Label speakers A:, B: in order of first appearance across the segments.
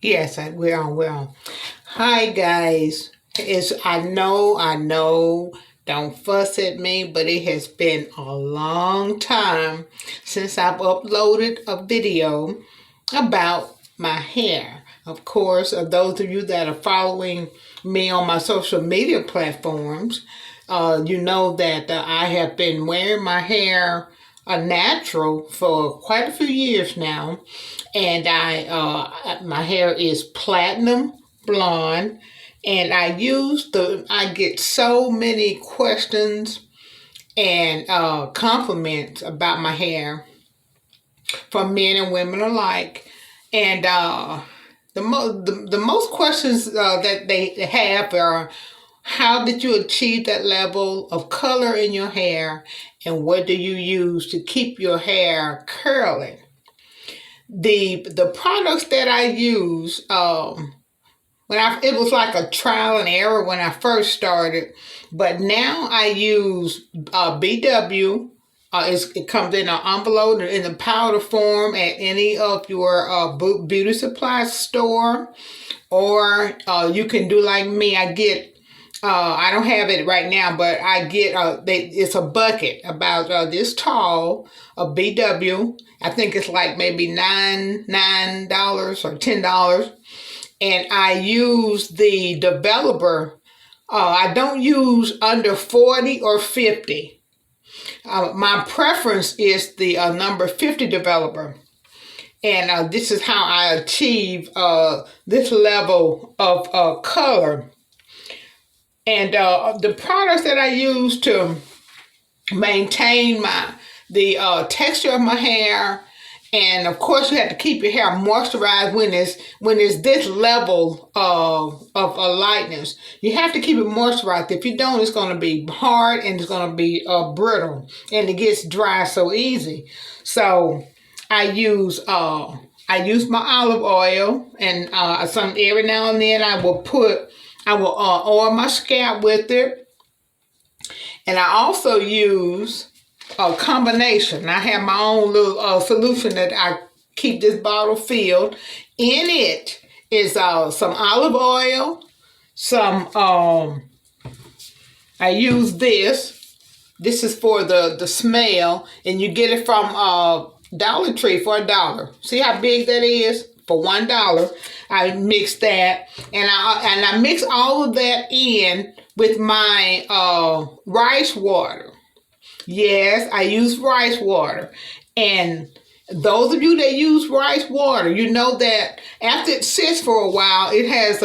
A: Yes, we're on. Hi guys. I know, don't fuss at me, but it has been a long time since I've uploaded a video about my hair. Of course, those of you that are following me on my social media platforms, you know that I have been wearing my hair natural for quite a few years now, and my hair is platinum blonde, and I get so many questions and compliments about my hair from men and women alike, and the most questions that they have are, how did you achieve that level of color in your hair, and what do you use to keep your hair curly? The products that I use, it was like a trial and error when I first started, but now I use BW. It comes in an envelope in the powder form at any of your beauty supply store, or you can do like me. I don't have it right now, but I get it's a bucket about this tall of BW. I think it's like maybe $9 or $10, and I use the developer. I don't use under 40 or 50. My preference is the number 50 developer. And this is how I achieve this level of color. And the products that I use to maintain the texture of my hair, and of course you have to keep your hair moisturized when it's this level of lightness. You have to keep it moisturized. If you don't, it's going to be hard and it's going to be brittle, and it gets dry so easy. So I use my olive oil, and every now and then I will oil my scalp with it. And I also use a combination. I have my own little solution that I keep this bottle filled. In it is some olive oil, I use this. This is for the smell, and you get it from Dollar Tree for $1. See how big that is? For $1. I mix that, and I mix all of that in with my rice water. Yes, I use rice water. And those of you that use rice water, you know that after it sits for a while, it has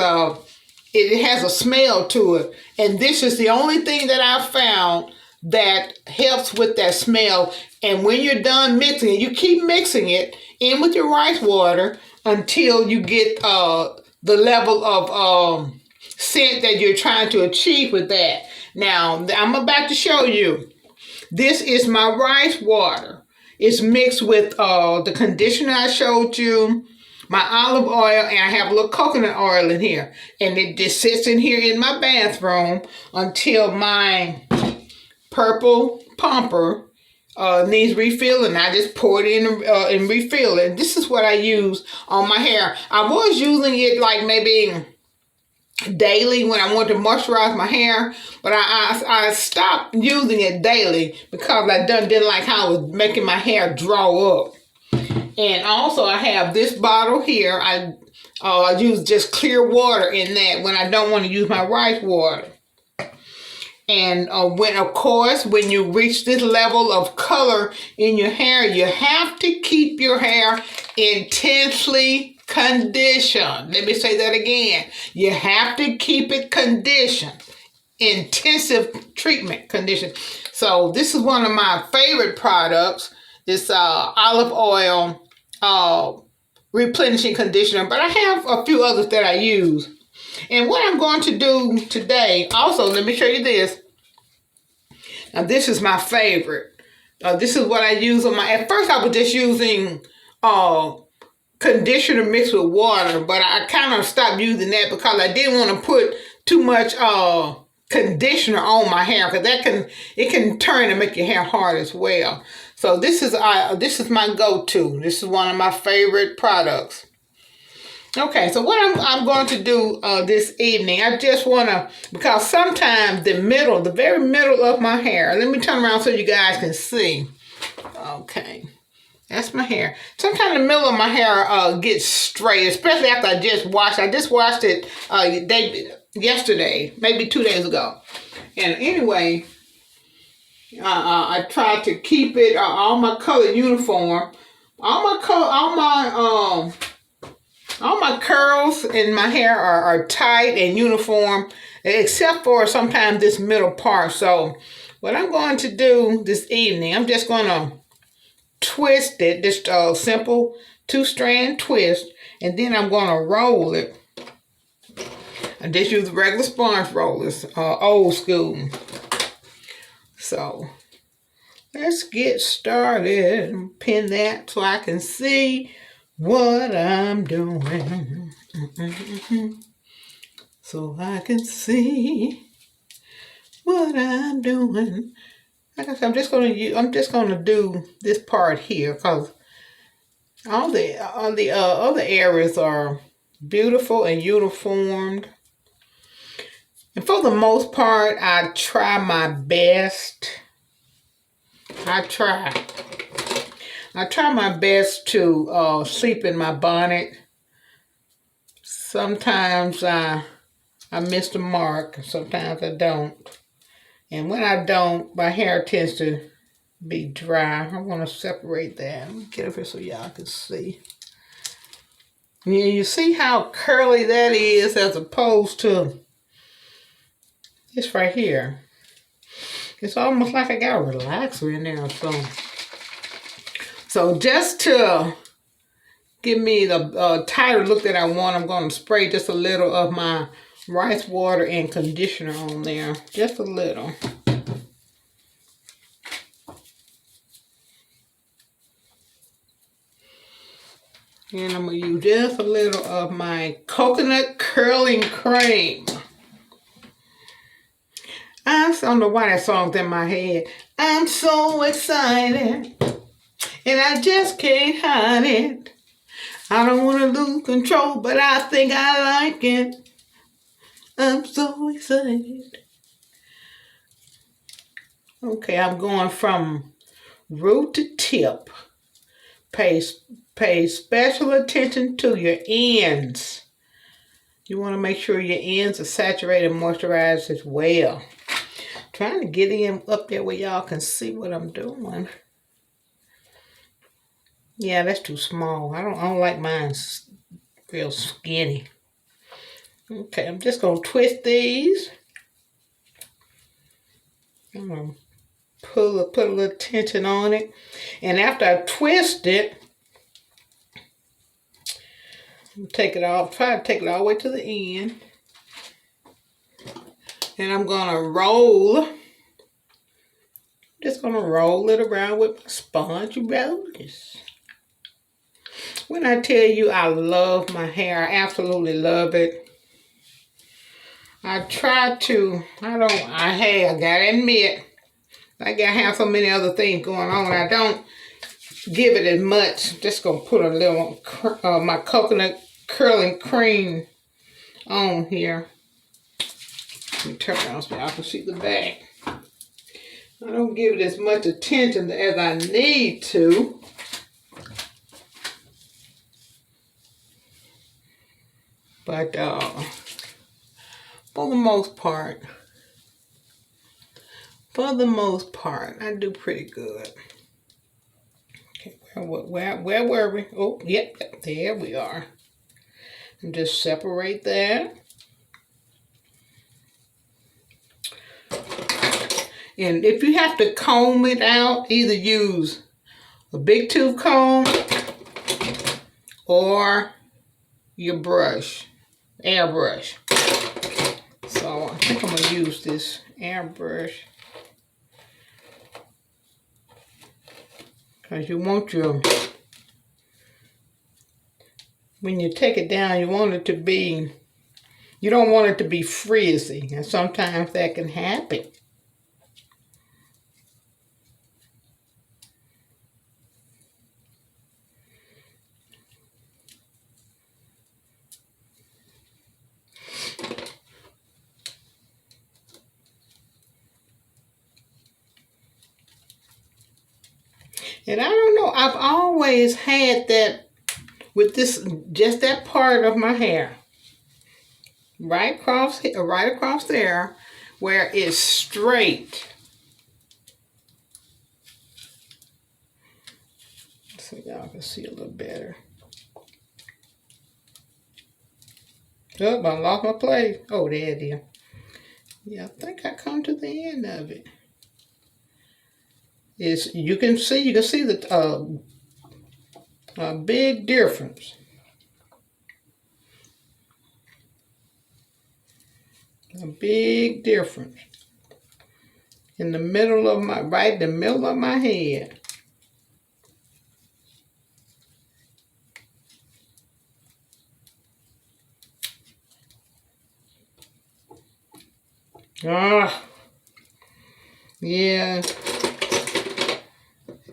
A: a smell to it. And this is the only thing that I've found that helps with that smell. And when you're done mixing it, you keep mixing it in with your rice water until you get the level of scent that you're trying to achieve with that. Now, I'm about to show you. This is my rice water. It's mixed with the conditioner I showed you, my olive oil, and I have a little coconut oil in here. And it just sits in here in my bathroom until my purple pumper needs refilling. I just pour it in and refill it. And this is what I use on my hair. I was using it like maybe daily when I want to moisturize my hair, but I stopped using it daily because I didn't like how it was making my hair draw up. And also I have this bottle here. I use just clear water in that when I don't want to use my rice water. And when you reach this level of color in your hair, you have to keep your hair intensely conditioned. Let me say that again. You have to keep it conditioned. Intensive treatment condition. So this is one of my favorite products. This olive oil replenishing conditioner. But I have a few others that I use. And what I'm going to do today, also, let me show you this. Now, this is my favorite. This is what I use on at first I was just using conditioner mixed with water, but I kind of stopped using that because I didn't want to put too much conditioner on my hair, because it can turn and make your hair hard as well. So this is my go-to. This is one of my favorite products. Okay, so what I'm going to do this evening, I just want to, because sometimes the very middle of my hair, let me turn around so you guys can see. Okay, that's my hair. Sometimes the middle of my hair gets straight, especially after I just washed. I just washed it yesterday, maybe 2 days ago. And anyway, I tried to keep it all my color uniform. All my curls in my hair are tight and uniform, except for sometimes this middle part. So what I'm going to do this evening, I'm just going to twist it, just a simple 2-strand twist, and then I'm going to roll it. I just use regular sponge rollers, old school. So let's get started. Pin that so I can see what I'm doing. So I can see what I'm doing. Like I said, I'm just gonna do this part here because all the other areas are beautiful and uniformed. And for the most part, I try my best. I try my best to sleep in my bonnet. Sometimes I miss the mark. Sometimes I don't. And when I don't, my hair tends to be dry. I want to separate that. Let me get up here so y'all can see. Yeah, you see how curly that is as opposed to this right here. It's almost like I got a relaxer in there or something. So just to give me the tighter look that I want, I'm going to spray just a little of my rice water and conditioner on there. Just a little. And I'm going to use just a little of my coconut curling cream. I don't know why that song's in my head. I'm so excited, and I just can't hide it. I don't want to lose control, but I think I like it. I'm so excited. Okay, I'm going from root to tip. Pay special attention to your ends. You want to make sure your ends are saturated and moisturized as well. Trying to get in up there where y'all can see what I'm doing. Yeah, that's too small. I don't like mine real skinny. Okay, I'm just gonna twist these. I'm gonna put a little tension on it, and after I twist it, take it off. Try to take it all the way to the end, and I'm gonna roll. Just gonna roll it around with my sponge rollers. When I tell you I love my hair, I absolutely love it. I gotta admit, I gotta have so many other things going on. I don't give it as much. Just gonna put a little my coconut curling cream on here. Let me turn around so y'all can see the back. I don't give it as much attention as I need to. But for the most part, I do pretty good. Okay, where were we? Oh, yep, there we are. And just separate that. And if you have to comb it out, either use a big tooth comb or your brush, airbrush. So I think I'm going to use this airbrush. Because you want when you take it down, you don't want it to be frizzy. And sometimes that can happen. And I don't know, I've always had that with this, just that part of my hair. Right across there, where it's straight. So y'all can see a little better. Oh, I lost my place. Oh, there it is. Yeah, I think I come to the end of it. You can see the big difference. A big difference in the middle of right in the middle of my head. Ah, yeah.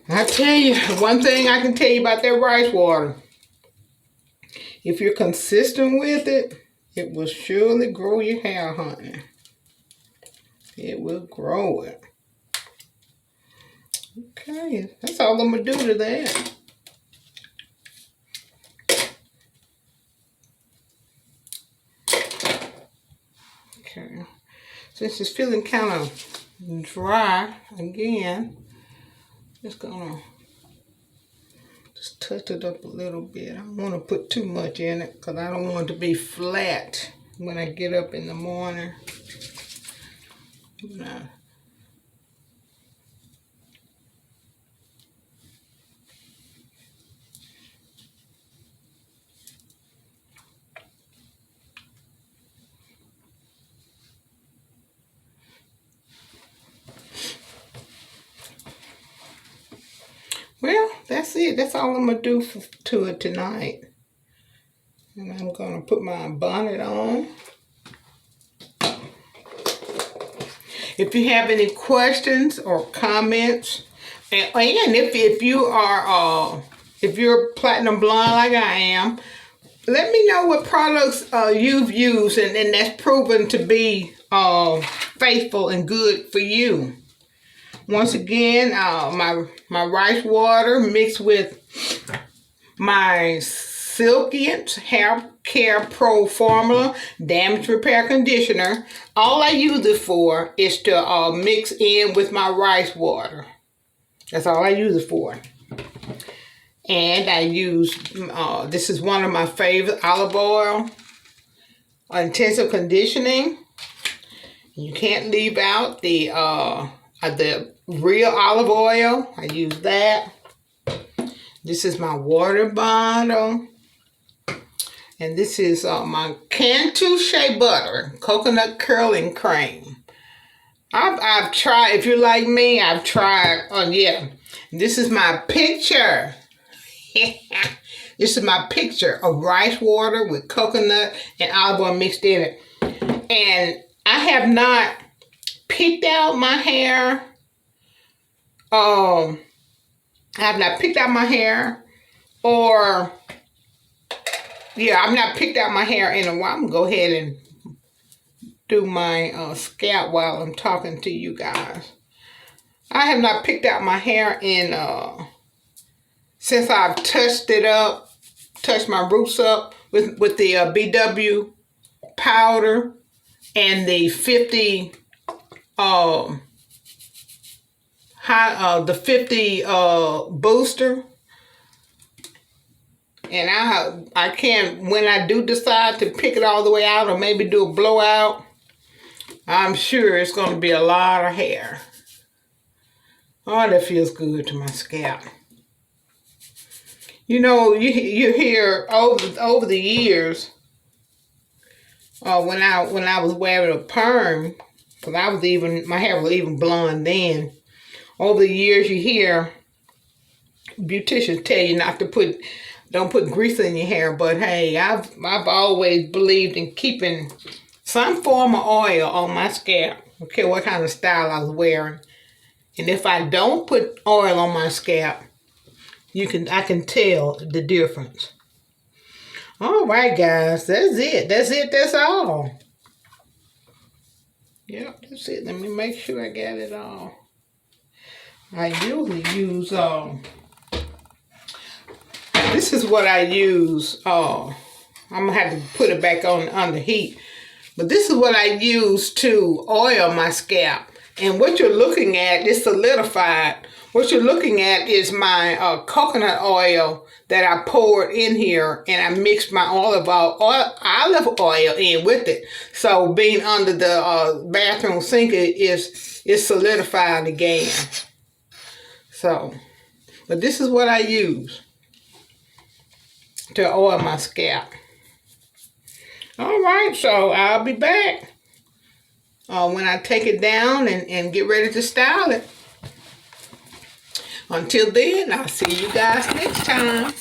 A: I tell you, one thing I can tell you about that rice water. If you're consistent with it, it will surely grow your hair, honey. It will grow it. Okay, that's all I'm going to do to that. Okay, since it's feeling kind of dry again, just gonna touch it up a little bit. I don't want to put too much in it because I don't want it to be flat when I get up in the morning. Nah. Well, that's it. That's all I'm going to do to it tonight. And I'm going to put my bonnet on. If you have any questions or comments, and if you are if you're platinum blonde like I am, let me know what products you've used and that's proven to be faithful and good for you. Once again, my rice water mixed with my Silkience Hair Care Pro Formula Damage Repair Conditioner. All I use it for is to mix in with my rice water. That's all I use it for. And I use, this is one of my favorite, olive oil. Intensive conditioning. You can't leave out the real olive oil. I use that. This is my water bottle. And this is my Cantu Shea Butter Coconut Curling Cream. I've tried, if you're like me, I've tried, yeah. This is my picture. This is my picture of rice water with coconut and olive oil mixed in it. And I have not picked out my hair. I have not picked out my hair, or yeah, I've not picked out my hair in a while. I'm gonna go ahead and do my scalp while I'm talking to you guys. I have not picked out my hair in since I've touched it up, touched my roots up with the BW powder and the 50 booster. And I can, when I do decide to pick it all the way out or maybe do a blowout, I'm sure it's going to be a lot of hair. Oh, that feels good to my scalp. You know, you hear over the years, when I was wearing a perm, because my hair was even blonde then. Over the years, you hear beauticians tell you not to don't put grease in your hair. But hey, I've always believed in keeping some form of oil on my scalp. I don't care what kind of style I was wearing. And if I don't put oil on my scalp, I can tell the difference. All right, guys, that's it. That's all. Yep, that's it. Let me make sure I got it all. I usually use this is what I use. I'm gonna have to put it back on under heat. But this is what I use to oil my scalp. And what you're looking at is solidified. What you're looking at is my coconut oil that I poured in here, and I mixed my olive oil in with it. So being under the bathroom sink is solidified again. So, but this is what I use to oil my scalp. All right, so I'll be back when I take it down and get ready to style it. Until then, I'll see you guys next time.